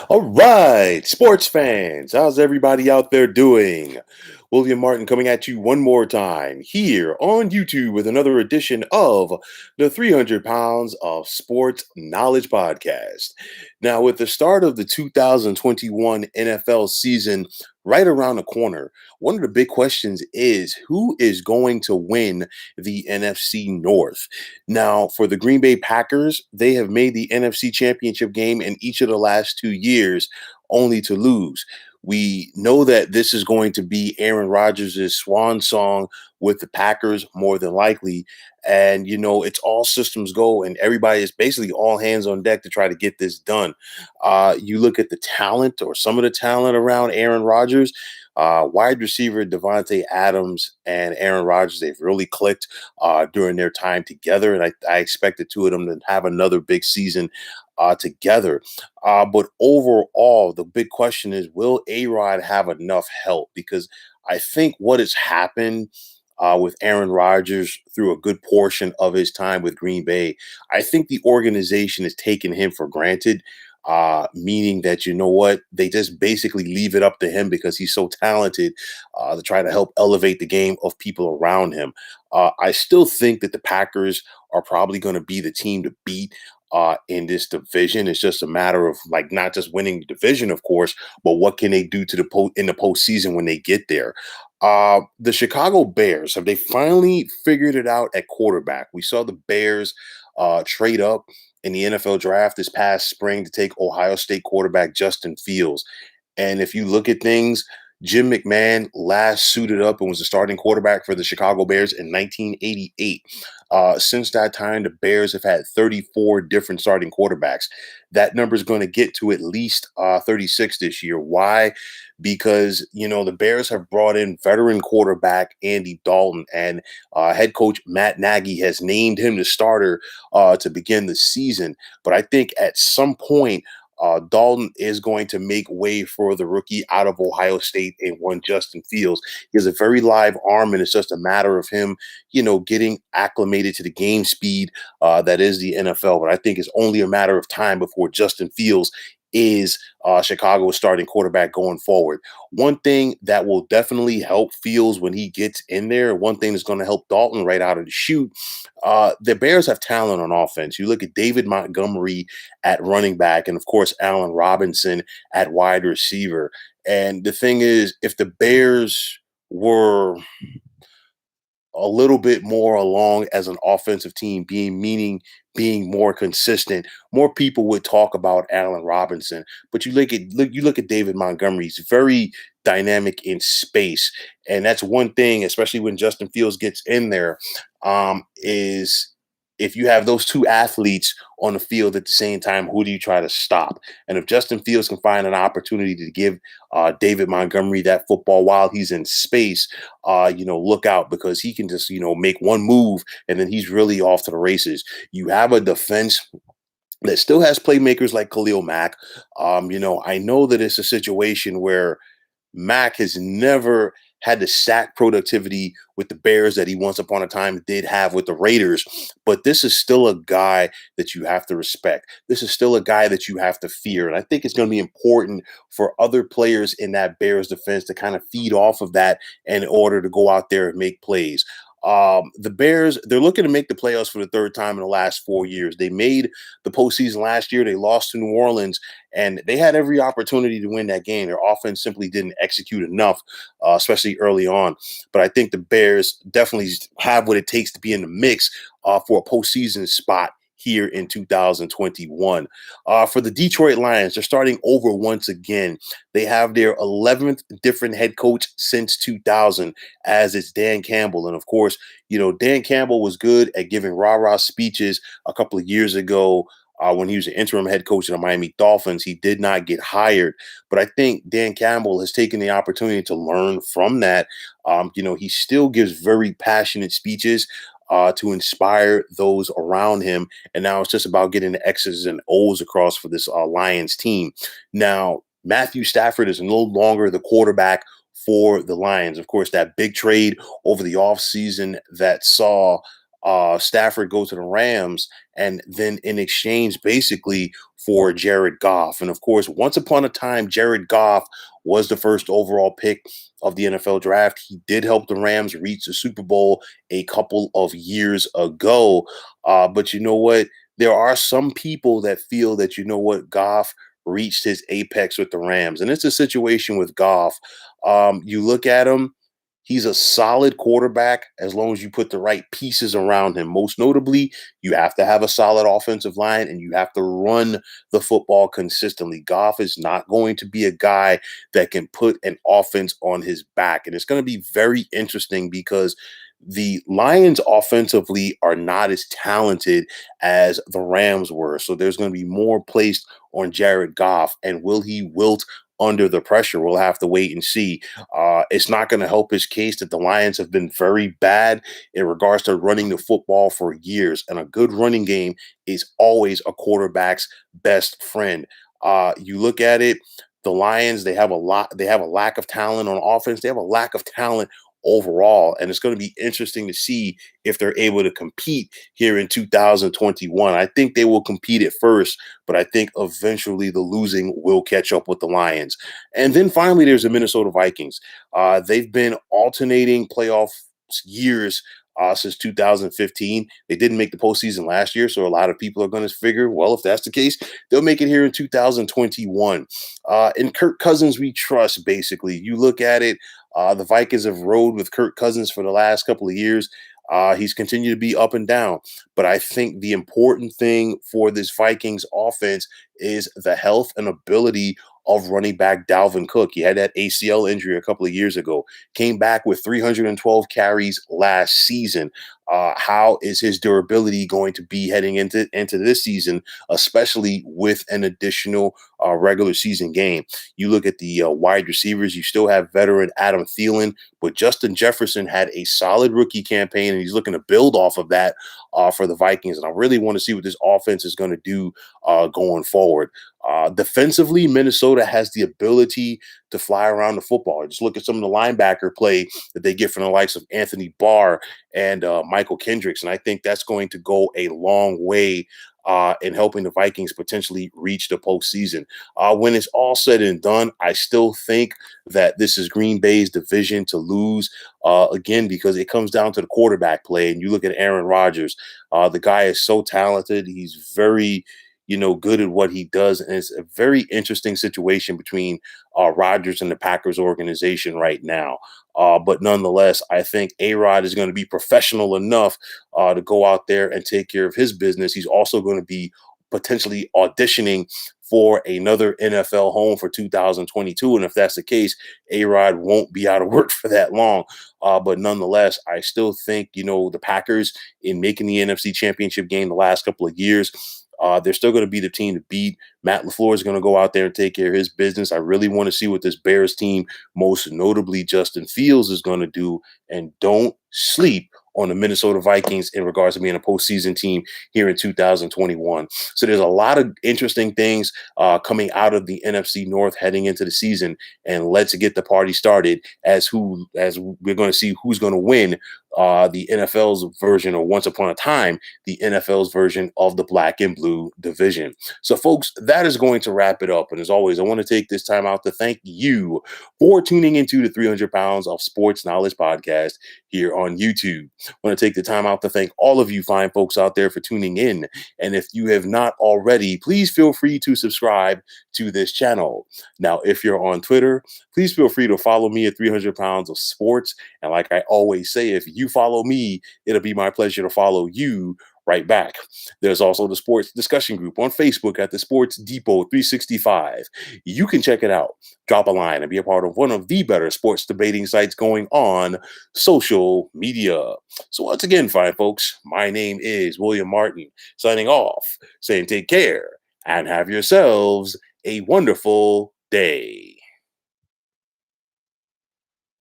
All right, sports fans, how's everybody out there doing? William Martin coming at you one more time here on YouTube with another edition of the 300 Pounds of Sports Knowledge Podcast. Now, with the start of the 2021 NFL season right around the corner, one of the big questions is who is going to win the NFC North? Now, for the Green Bay Packers, they have made the NFC Championship game in each of the last 2 years, only to lose. We know that this is going to be Aaron Rodgers' swan song with the Packers, more than likely. And, it's all systems go, and everybody is basically all hands on deck to try to get this done. You look at the talent or some of the talent around Aaron Rodgers. Wide receiver Devontae Adams and Aaron Rodgers, they've really clicked during their time together. And I expect the two of them to have another big season together. But overall, the big question is, will A-Rod have enough help? Because I think what has happened with Aaron Rodgers through a good portion of his time with Green Bay, I think the organization has taken him for granted. Meaning that they just basically leave it up to him because he's so talented to try to help elevate the game of people around him. I still think that the Packers are probably going to be the team to beat in this division. It's just a matter of like not just winning the division, of course, but what can they do to in the postseason when they get there. The Chicago Bears, have they finally figured it out at quarterback? We saw the Bears trade up in the NFL draft this past spring to take Ohio State quarterback Justin Fields. And if you look at things, Jim McMahon last suited up and was the starting quarterback for the Chicago Bears in 1988. Since that time, the Bears have had 34 different starting quarterbacks. That number is going to get to at least 36 this year. Why? Because, the Bears have brought in veteran quarterback Andy Dalton, and head coach Matt Nagy has named him the starter to begin the season. But I think at some point, Dalton is going to make way for the rookie out of Ohio State and one Justin Fields. He has a very live arm, and it's just a matter of him, getting acclimated to the game speed that is the NFL. But I think it's only a matter of time before Justin Fields is Chicago's starting quarterback going forward. One thing that will definitely help Fields when he gets in there, one thing that's going to help Dalton right out of the chute, the Bears have talent on offense. You look at David Montgomery at running back, and of course, Allen Robinson at wide receiver. And the thing is, if the Bears were a little bit more along as an offensive team, being more consistent, more people would talk about Allen Robinson. But you look at David Montgomery, he's very dynamic in space. And that's one thing, especially when Justin Fields gets in there, is if you have those two athletes on the field at the same time, who do you try to stop? And if Justin Fields can find an opportunity to give David Montgomery that football while he's in space, look out, because he can just, make one move and then he's really off to the races. You have a defense that still has playmakers like Khalil Mack. I know that it's a situation where Mack has never had the sack productivity with the Bears that he once upon a time did have with the Raiders. But this is still a guy that you have to respect. This is still a guy that you have to fear. And I think it's going to be important for other players in that Bears defense to kind of feed off of that in order to go out there and make plays. The Bears, they're looking to make the playoffs for the third time in the last 4 years. They made the postseason last year. They lost to New Orleans, and they had every opportunity to win that game. Their offense simply didn't execute enough, especially early on. But I think the Bears definitely have what it takes to be in the mix for a postseason spot here in 2021. For the Detroit Lions, they're starting over once again. They have their 11th different head coach since 2000, as it's Dan Campbell. And of course, Dan Campbell was good at giving rah-rah speeches a couple of years ago when he was an interim head coach of the Miami Dolphins. He did not get hired, but I think Dan Campbell has taken the opportunity to learn from that. He still gives very passionate speeches to inspire those around him. And now it's just about getting the X's and O's across for this Lions team. Now, Matthew Stafford is no longer the quarterback for the Lions. Of course, that big trade over the offseason that saw Stafford go to the Rams, and then in exchange, basically for Jared Goff. And of course, once upon a time, Jared Goff was the first overall pick of the NFL draft. He did help the Rams reach the Super Bowl a couple of years ago. But you know what? There are some people that feel that, you know what, Goff reached his apex with the Rams. And it's a situation with Goff. You look at him, he's a solid quarterback as long as you put the right pieces around him. Most notably, you have to have a solid offensive line and you have to run the football consistently. Goff is not going to be a guy that can put an offense on his back. And it's going to be very interesting because the Lions offensively are not as talented as the Rams were. So there's going to be more placed on Jared Goff. And will he wilt under the pressure? We'll have to wait and see. It's not going to help his case that the Lions have been very bad in regards to running the football for years. And a good running game is always a quarterback's best friend. You look at it, the Lions, they have a lack of talent on offense. They have a lack of talent overall. And it's going to be interesting to see if they're able to compete here in 2021. I think they will compete at first, but I think eventually the losing will catch up with the Lions. And then finally, there's the Minnesota Vikings. They've been alternating playoff years since 2015. They didn't make the postseason last year, so a lot of people are going to figure, well, if that's the case, they'll make it here in 2021. In Kirk Cousins, we trust, basically. You look at it, the Vikings have rode with Kirk Cousins for the last couple of years. He's continued to be up and down. But I think the important thing for this Vikings offense is the health and ability of running back Dalvin Cook. He had that ACL injury a couple of years ago, came back with 312 carries last season. How is his durability going to be heading into this season, especially with an additional regular season game? You look at the wide receivers, you still have veteran Adam Thielen, but Justin Jefferson had a solid rookie campaign, and he's looking to build off of that for the Vikings. And I really want to see what this offense is going to do going forward. Defensively, Minnesota has the ability to fly around the football. Just look at some of the linebacker play that they get from the likes of Anthony Barr and Michael Kendricks. And I think that's going to go a long way in helping the Vikings potentially reach the postseason. When it's all said and done, I still think that this is Green Bay's division to lose again, because it comes down to the quarterback play. And you look at Aaron Rodgers, the guy is so talented. He's very good at what he does. And it's a very interesting situation between Rodgers and the Packers organization right now. But nonetheless, I think A-Rod is going to be professional enough to go out there and take care of his business. He's also going to be potentially auditioning for another NFL home for 2022. And if that's the case, A-Rod won't be out of work for that long. But nonetheless, I still think, the Packers, in making the NFC Championship game the last couple of years, they're still going to be the team to beat. Matt LaFleur is going to go out there and take care of his business. I really want to see what this Bears team, most notably Justin Fields, is going to do. And don't sleep on the Minnesota Vikings in regards to being a postseason team here in 2021. So there's a lot of interesting things coming out of the NFC North heading into the season. And let's get the party started as we're going to see who's going to win the NFL's version, or once upon a time, the NFL's version of the black and blue division. So, folks, that is going to wrap it up. And as always, I want to take this time out to thank you for tuning into the 300 Pounds of Sports Knowledge podcast here on YouTube. I want to take the time out to thank all of you fine folks out there for tuning in. And if you have not already, please feel free to subscribe to this channel. Now, if you're on Twitter, please feel free to follow me at 300 Pounds of Sports. And like I always say, if you follow me, it'll be my pleasure to follow you right back. There's also the sports discussion group on Facebook at the Sports Depot 365. You can check it out, drop a line, and be a part of one of the better sports debating sites going on social media. So once again, fine folks, my name is William Martin, signing off, saying take care and have yourselves a wonderful day.